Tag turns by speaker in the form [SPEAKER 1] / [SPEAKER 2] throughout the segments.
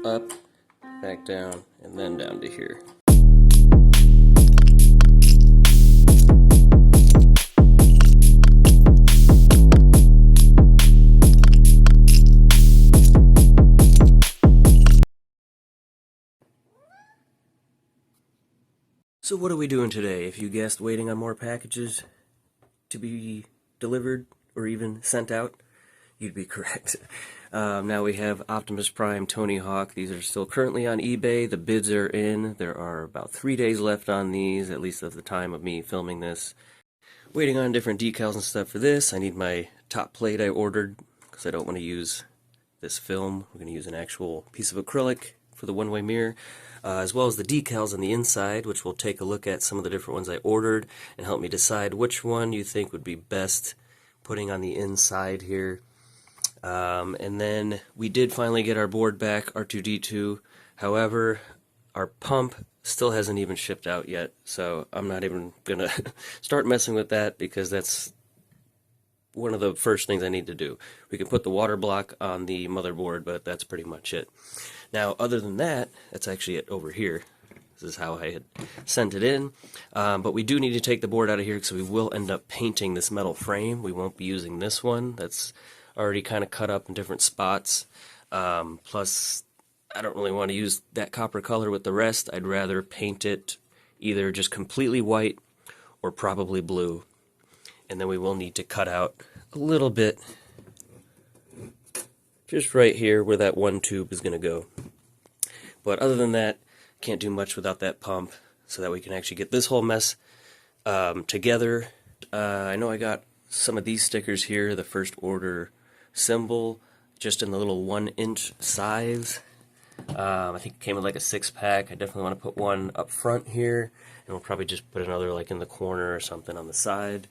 [SPEAKER 1] up, back down, and then down to here. So what are we doing today? If you guessed, waiting on more packages to be delivered or even sent out, you'd be correct. Now we have Optimus Prime, Tony Hawk. These are still currently on eBay. The bids are in. There are about 3 days left on these, at least at the time of me filming this. Waiting on different decals and stuff for this. I need my top plate I ordered because I don't want to use this film. We're going to use an actual piece of acrylic for the one-way mirror. As well as the decals on the inside, which we'll take a look at some of the different ones I ordered and help me decide which one you think would be best putting on the inside here. And then we did finally get our board back, R2-D2. However, our pump still hasn't even shipped out yet, so I'm not even going to start messing with that because that's one of the first things I need to do. We can put the water block on the motherboard, but that's pretty much it. Now, other than that, that's actually it over here. This is how I had sent it in. But we do need to take the board out of here because we will end up painting this metal frame. We won't be using this one. That's already kind of cut up in different spots. Plus, I don't really want to use that copper color with the rest. I'd rather paint it either just completely white or probably blue. And then we will need to cut out a little bit just right here where that one tube is going to go. But other than that, can't do much without that pump so that we can actually get this whole mess together. I know I got some of these stickers here, the first order symbol, just in the little 1-inch size. I think it came with like a 6-pack. I definitely want to put one up front here, and we'll probably just put another like in the corner or something on the side.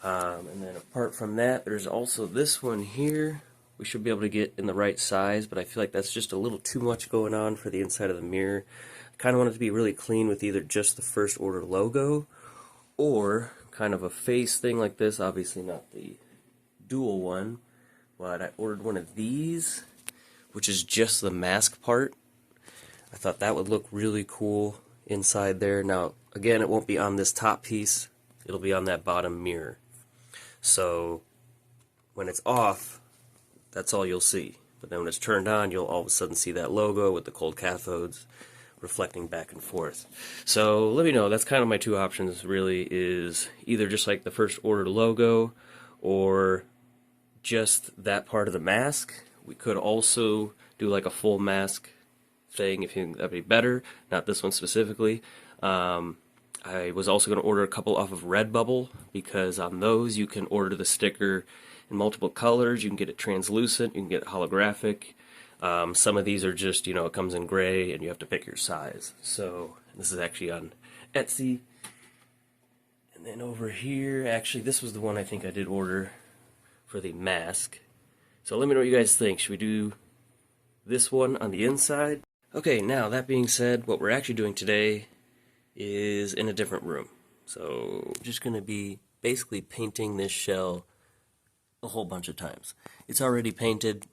[SPEAKER 1] And then apart from that, there's also this one here. We should be able to get in the right size, but I feel like that's just a little too much going on for the inside of the mirror. I kind of want it to be really clean with either just the first order logo or kind of a face thing like this. Obviously not the dual one, but I ordered one of these, which is just the mask part. I thought that would look really cool inside there. Now, again, it won't be on this top piece. It'll be on that bottom mirror. So when it's off, that's all you'll see. But then when it's turned on, you'll all of a sudden see that logo with the cold cathodes reflecting back and forth. So let me know. That's kind of my two options really, is either just like the first order logo or just that part of the mask. We could also do like a full mask thing if you think that'd be better. Not this one specifically. I was also going to order a couple off of Redbubble because on those you can order the sticker in multiple colors. You can get it translucent, you can get it holographic. Some of these are just, you know, it comes in gray and you have to pick your size. So this is actually on Etsy. And then over here, actually this was the one I think I did order for the mask. So let me know what you guys think. Should we do this one on the inside? Okay, now that being said, what we're actually doing today is in a different room. So just going to be basically painting this shell a whole bunch of times. It's already painted.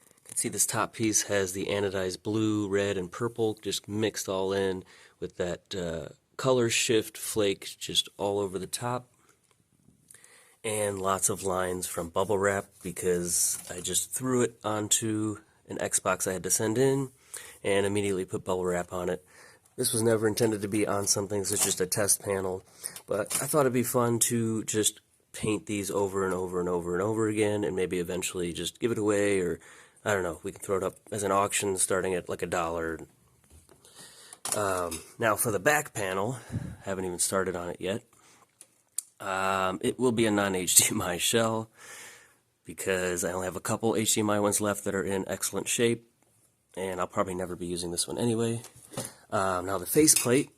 [SPEAKER 1] You can see this top piece has the anodized blue, red, and purple just mixed all in with that color shift flake just all over the top. And lots of lines from bubble wrap because I just threw it onto an Xbox I had to send in and immediately put bubble wrap on it. This was never intended to be on something, this is just a test panel, but I thought it'd be fun to just paint these over and over and over and over again and maybe eventually just give it away, or I don't know, we can throw it up as an auction starting at like $1. Now for the back panel, haven't even started on it yet. It will be a non-HDMI shell because I only have a couple HDMI ones left that are in excellent shape, and I'll probably never be using this one anyway. Now the faceplate,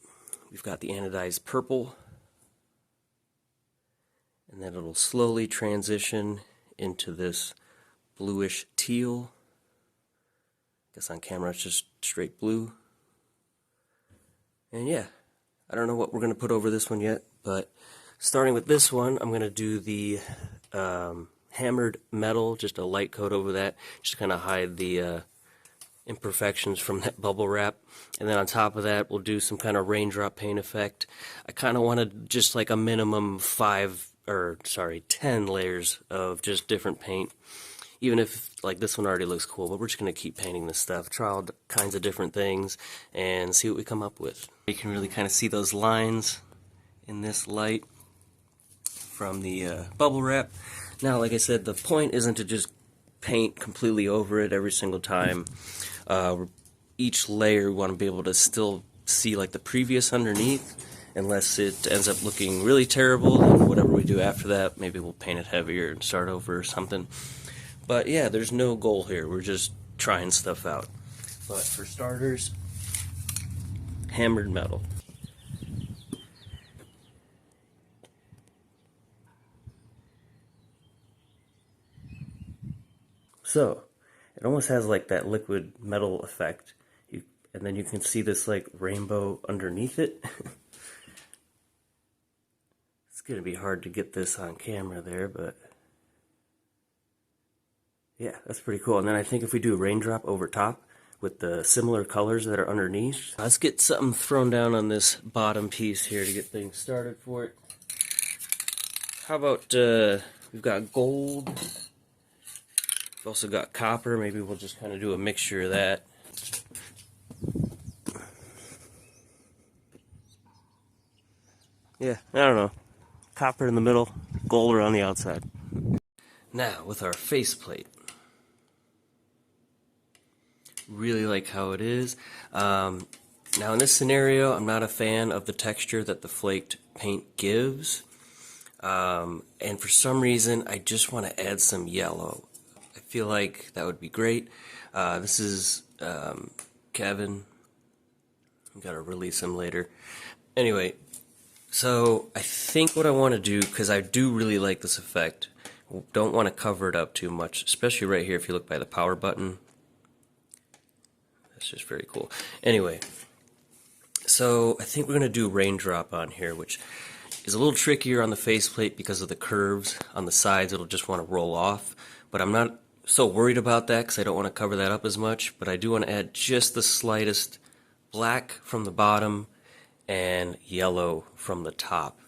[SPEAKER 1] we've got the anodized purple, and then it'll slowly transition into this bluish teal. I guess on camera it's just straight blue. And yeah, I don't know what we're going to put over this one yet, but starting with this one, I'm going to do the hammered metal, just a light coat over that, just to kind of hide the imperfections from that bubble wrap. And then on top of that, we'll do some kind of raindrop paint effect. I kind of wanted just like a minimum 10 layers of just different paint. Even if, like, this one already looks cool, but we're just going to keep painting this stuff, try all kinds of different things, and see what we come up with. You can really kind of see those lines in this light from the bubble wrap. Now, like I said, the point isn't to just paint completely over it every single time. Each layer we want to be able to still see like the previous underneath, unless it ends up looking really terrible, and whatever we do after that, maybe we'll paint it heavier and start over or something. But yeah, there's no goal here, we're just trying stuff out. But for starters, hammered metal. So, it almost has like that liquid metal effect. And then you can see this like rainbow underneath it. It's going to be hard to get this on camera there, but yeah, that's pretty cool. And then I think if we do a raindrop over top with the similar colors that are underneath, let's get something thrown down on this bottom piece here to get things started for it. How about, we've got gold, we've also got copper. Maybe we'll just kind of do a mixture of that. Yeah, I don't know. Copper in the middle, gold around the outside. Now, with our faceplate. Really like how it is. Now, in this scenario, I'm not a fan of the texture that the flaked paint gives. And for some reason, I just want to add some yellow. I feel like that would be great. This is Kevin. I've got to release him later. Anyway. So, I think what I want to do, because I do really like this effect, don't want to cover it up too much, especially right here if you look by the power button. That's just very cool. Anyway, so I think we're going to do raindrop on here, which is a little trickier on the faceplate because of the curves on the sides. It'll just want to roll off, but I'm not so worried about that because I don't want to cover that up as much, but I do want to add just the slightest black from the bottom and yellow from the top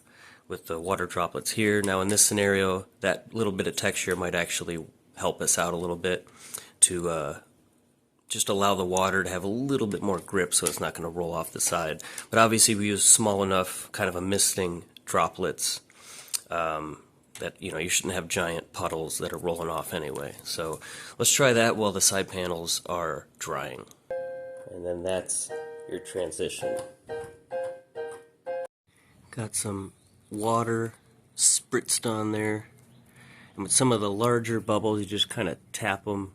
[SPEAKER 1] with the water droplets here. Now in this scenario, that little bit of texture might actually help us out a little bit to just allow the water to have a little bit more grip so it's not going to roll off the side. But obviously we use small enough kind of a misting droplets that, you know, you shouldn't have giant puddles that are rolling off anyway. So let's try that while the side panels are drying. And then that's your transition. Got some water spritzed on there, and with some of the larger bubbles you just kind of tap them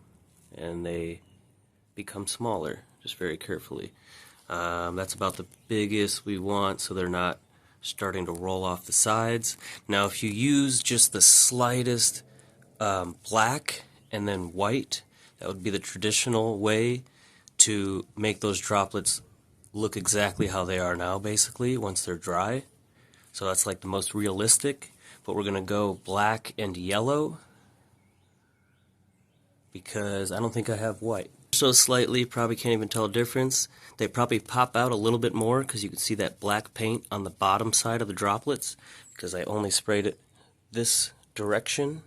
[SPEAKER 1] and they become smaller, just very carefully. That's about the biggest we want so they're not starting to roll off the sides. Now if you use just the slightest black and then white, that would be the traditional way to make those droplets look exactly how they are now, basically, once they're dry. So that's like the most realistic, but we're going to go black and yellow because I don't think I have white. So slightly, probably can't even tell a difference. They probably pop out a little bit more because you can see that black paint on the bottom side of the droplets because I only sprayed it this direction.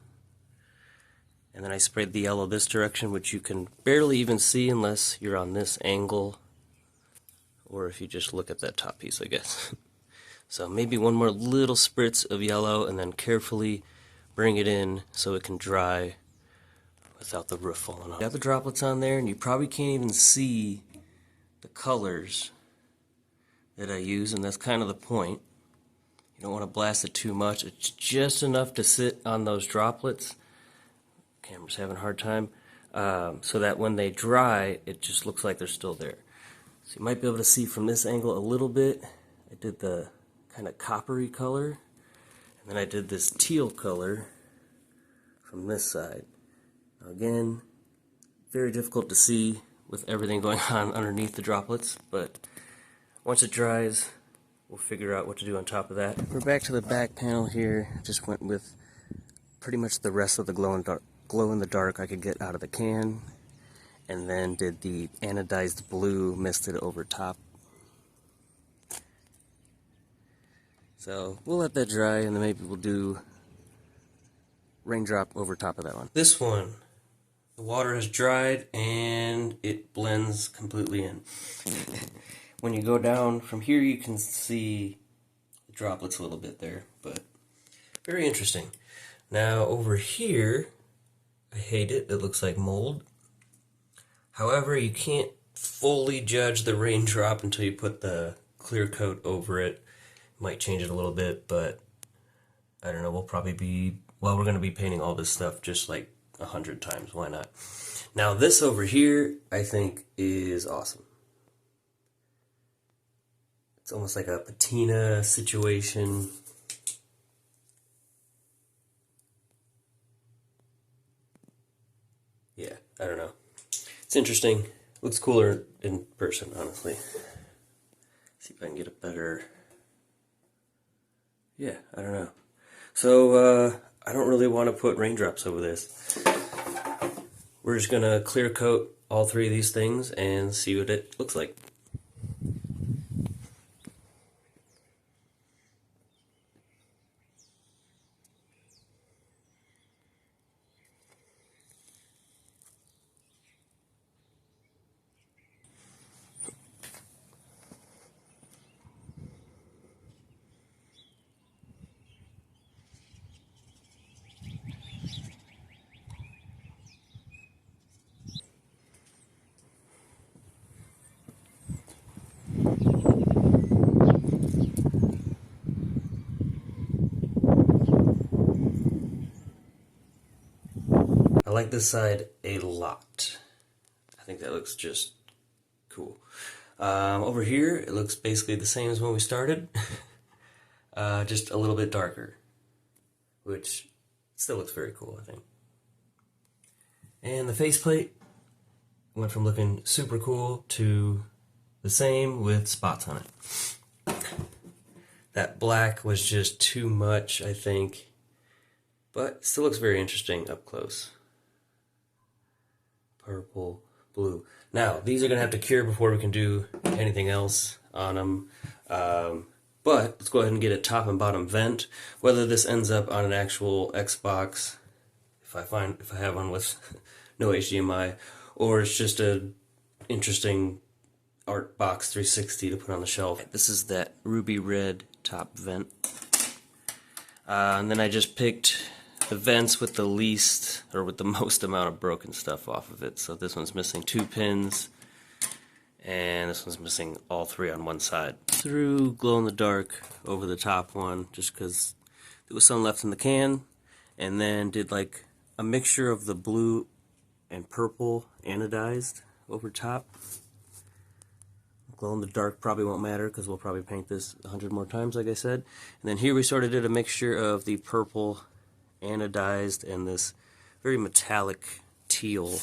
[SPEAKER 1] And then I sprayed the yellow this direction, which you can barely even see unless you're on this angle or if you just look at that top piece, I guess. So maybe one more little spritz of yellow and then carefully bring it in so it can dry without the roof falling off. Got the droplets on there and you probably can't even see the colors that I use, and that's kind of the point. You don't want to blast it too much. It's just enough to sit on those droplets. Camera's having a hard time. So that when they dry, it just looks like they're still there. So you might be able to see from this angle a little bit. I did the kind of coppery color, and then I did this teal color from this side. Now again, very difficult to see with everything going on underneath the droplets, but once it dries, we'll figure out what to do on top of that. We're back to the back panel here. Just went with pretty much the rest of the glow in the dark I could get out of the can. and then did the anodized blue, misted over top. So we'll let that dry, and then maybe we'll do raindrop over top of that one. This one, the water has dried and it blends completely in. When you go down from here, you can see the droplets a little bit there, but very interesting. Now over here, I hate it. It looks like mold. However, you can't fully judge the raindrop until you put the clear coat over it. Might change it a little bit, but I don't know. We'll probably be, well, we're going to be painting all this stuff just like 100 times. Why not? Now this over here, I think is awesome. It's almost like a patina situation. Yeah, I don't know. It's interesting. Looks cooler in person, honestly. See if I can get a better... Yeah, I don't know. So, I don't really want to put raindrops over this. We're just gonna clear coat all three of these things and see what it looks like. I like this side a lot. I think that looks just cool. Over here, it looks basically the same as when we started, just a little bit darker, which still looks very cool, I think. And the faceplate went from looking super cool to the same with spots on it. That black was just too much, I think, but still looks very interesting up close. Purple, blue. Now, these are going to have to cure before we can do anything else on them. But let's go ahead and get a top and bottom vent. Whether this ends up on an actual Xbox, if I have one with no HDMI, or it's just a interesting art box 360 to put on the shelf. This is that ruby red top vent. And then I just picked the vents with the least, or with the most amount of broken stuff off of it. So this one's missing 2 pins, and this one's missing all 3 on one side. Threw glow-in-the-dark over the top one, just because there was some left in the can, and then did like a mixture of the blue and purple anodized over top. Glow-in-the-dark probably won't matter, because we'll probably paint this 100 more times, like I said. And then here we sort of did a mixture of the purple anodized and this very metallic teal.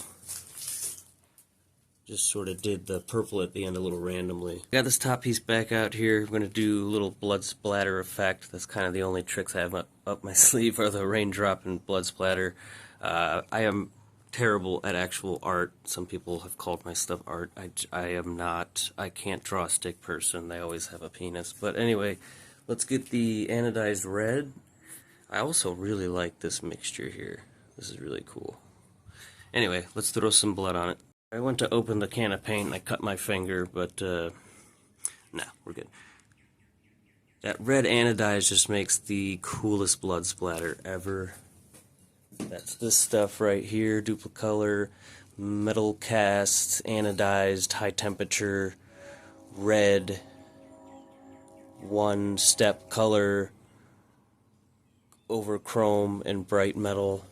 [SPEAKER 1] Just sort of did the purple at the end a little randomly. Got this top piece back out here. I'm going to do a little blood splatter effect. That's kind of the only tricks I have up my sleeve, are the raindrop and blood splatter. I am terrible at actual art. Some people have called my stuff art. I am not. I can't draw a stick person. They always have a penis. But anyway, let's get the anodized red. I also really like this mixture here. This is really cool. Anyway, let's throw some blood on it. I went to open the can of paint and I cut my finger, but no, we're good. That red anodized just makes the coolest blood splatter ever. That's this stuff right here, Duplicolor, metal cast, anodized, high temperature, red, one step color, over chrome and bright metal.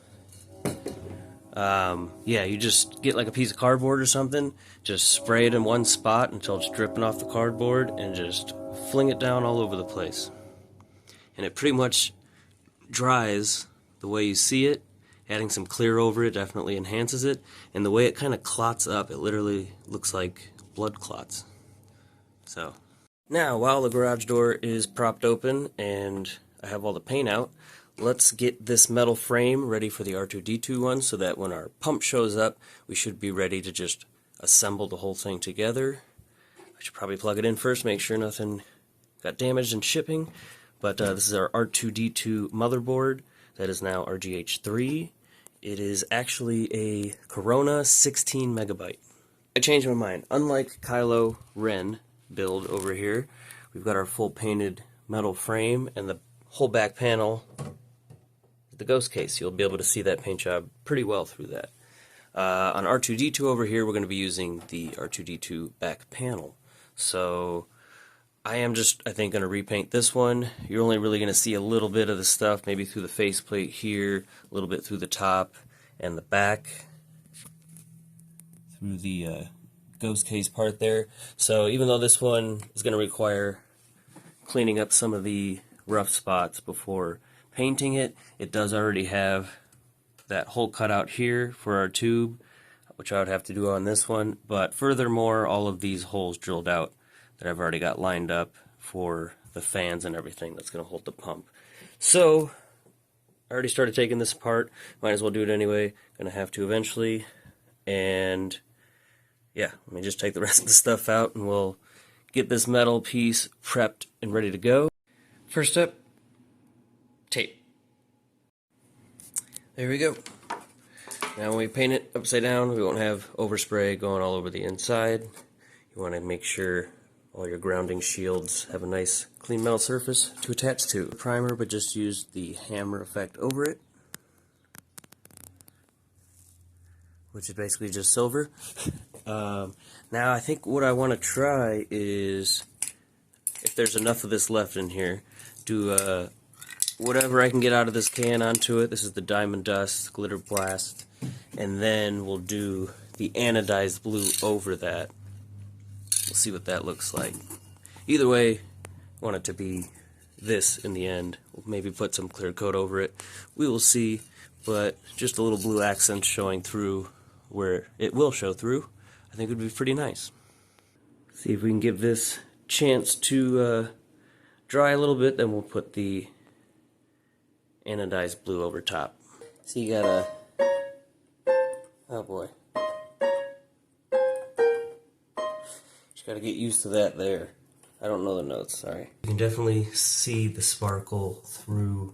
[SPEAKER 1] Yeah, you just get like a piece of cardboard or something, just spray it in one spot until it's dripping off the cardboard, and just fling it down all over the place. And it pretty much dries the way you see it. Adding some clear over it definitely enhances it, and the way it kind of clots up, it literally looks like blood clots. So, now while the garage door is propped open and I have all the paint out, let's get this metal frame ready for the R2-D2 one so that when our pump shows up, we should be ready to just assemble the whole thing together. I should probably plug it in first, make sure nothing got damaged in shipping. But this is our R2-D2 motherboard that is now RGH3. It is actually a Corona 16 megabyte. I changed my mind. Unlike Kylo Ren build over here, we've got our full painted metal frame and the whole back panel, the ghost case. You'll be able to see that paint job pretty well through that. On R2-D2 over here, we're going to be using the R2-D2 back panel. So I am just, I think, going to repaint this one. You're only really going to see a little bit of the stuff, maybe through the faceplate here, a little bit through the top and the back, through the ghost case part there. So even though this one is going to require cleaning up some of the rough spots before painting it, it does already have that hole cut out here for our tube, which I would have to do on this one. But furthermore, all of these holes drilled out that I've already got lined up for the fans and everything that's going to hold the pump. So I already started taking this apart. Might as well do it anyway. Going to have to eventually. And yeah, let me just take the rest of the stuff out and we'll get this metal piece prepped and ready to go. First up, tape. There we go. Now when we paint it upside down, we won't have overspray going all over the inside. You want to make sure all your grounding shields have a nice clean metal surface to attach to. Primer, but just use the hammer effect over it, which is basically just silver. Now I think what I want to try is, if there's enough of this left in here, do whatever I can get out of this can onto it. This is the Diamond Dust Glitter Blast, and then we'll do the anodized blue over that. We'll see what that looks like. Either way, I want it to be this in the end. We'll maybe put some clear coat over it. We will see, but just a little blue accent showing through where it will show through, I think would be pretty nice. See if we can give this chance to dry a little bit, then we'll put the anodized blue over top. So you gotta, oh boy. Just gotta get used to that there. I don't know the notes, sorry. You can definitely see the sparkle through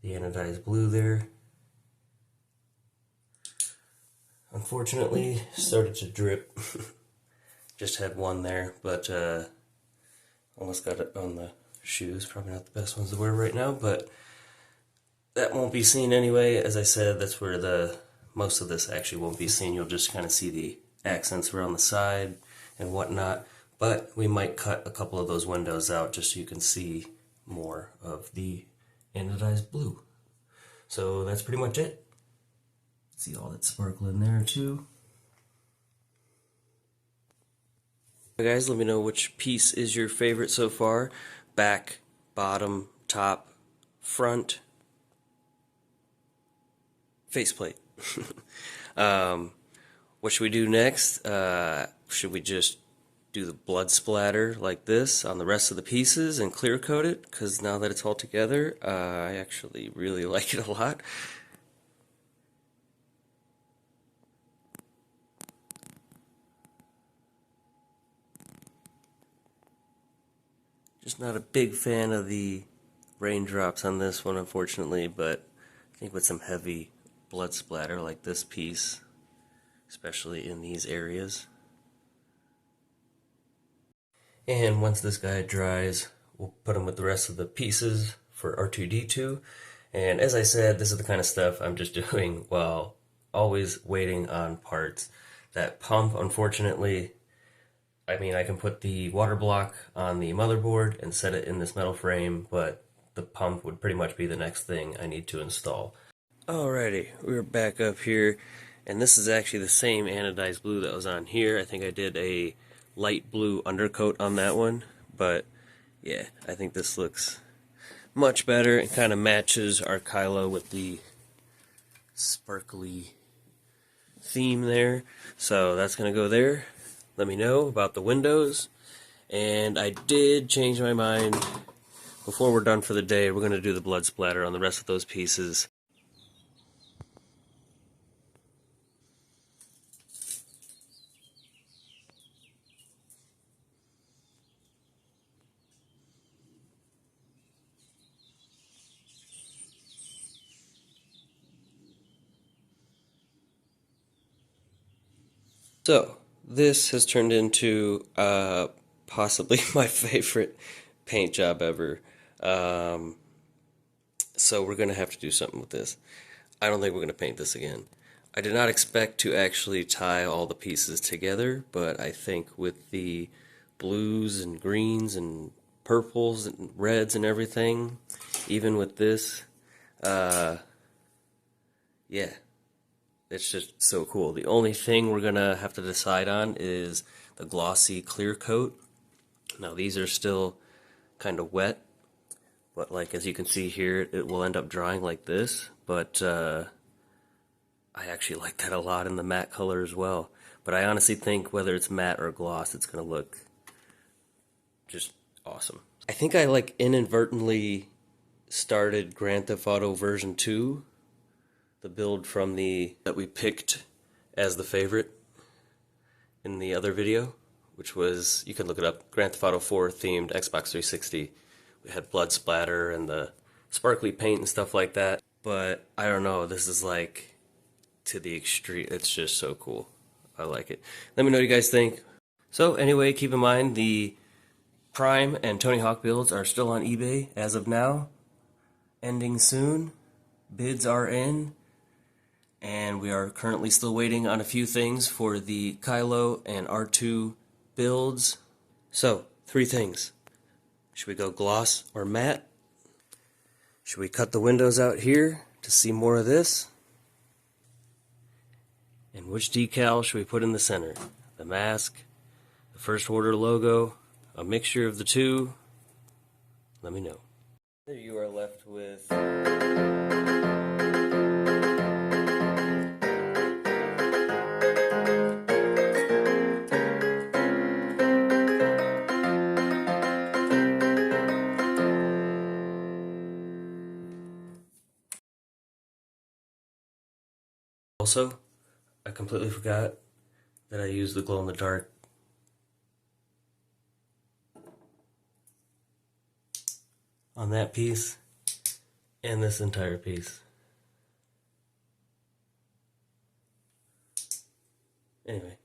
[SPEAKER 1] the anodized blue there. Unfortunately, started to drip. Just had one there, but almost got it on the shoes. Probably not the best ones to wear right now, but that won't be seen anyway. As I said, that's where the most of this actually won't be seen. You'll just kind of see the accents around the side and whatnot, but we might cut a couple of those windows out just so you can see more of the anodized blue. So that's pretty much it. See all that sparkle in there too. Guys, let me know which piece is your favorite so far. Back, bottom, top, front, faceplate. What should we do next? Should we just do the blood splatter like this on the rest of the pieces and clear coat it? Because now that it's all together, I actually really like it a lot. Just not a big fan of the raindrops on this one, unfortunately, but I think with some heavy blood splatter like this piece, especially in these areas. And once this guy dries, we'll put him with the rest of the pieces for R2-D2. And as I said, this is the kind of stuff I'm just doing while always waiting on parts. That pump, unfortunately, I mean, I can put the water block on the motherboard and set it in this metal frame, but the pump would pretty much be the next thing I need to install. Alrighty, we're back up here, and this is actually the same anodized blue that was on here. I think I did a light blue undercoat on that one, but yeah, I think this looks much better. It kind of matches our Kylo with the sparkly theme there, so that's going to go there. Let me know about the windows. And I did change my mind before we're done for the day, we're going to do the blood splatter on the rest of those pieces. So, this has turned into possibly my favorite paint job ever. So we're going to have to do something with this. I don't think we're going to paint this again. I did not expect to actually tie all the pieces together, but I think with the blues and greens and purples and reds and everything, even with this, yeah, it's just so cool. The only thing we're gonna have to decide on is the glossy clear coat. Now these are still kind of wet, but like as you can see here, it will end up drying like this, but I actually like that a lot in the matte color as well. But I honestly think whether it's matte or gloss, it's gonna look just awesome. I think I like inadvertently started Grand Theft Auto version 2, the build from that we picked as the favorite in the other video, which was, you can look it up, Grand Theft Auto 4 themed Xbox 360. We had blood splatter and the sparkly paint and stuff like that. But I don't know, this is like to the extreme. It's just so cool. I like it. Let me know what you guys think. So anyway, keep in mind the Prime and Tony Hawk builds are still on eBay as of now. Ending soon. Bids are in. And we are currently still waiting on a few things for the Kylo and R2 builds. So, 3 things. Should we go gloss or matte? Should we cut the windows out here to see more of this? And which decal should we put in the center? The mask, the First Order logo, a mixture of the two? Let me know. There you are left with... Also, I completely forgot that I used the glow-in-the-dark on that piece and this entire piece. Anyway.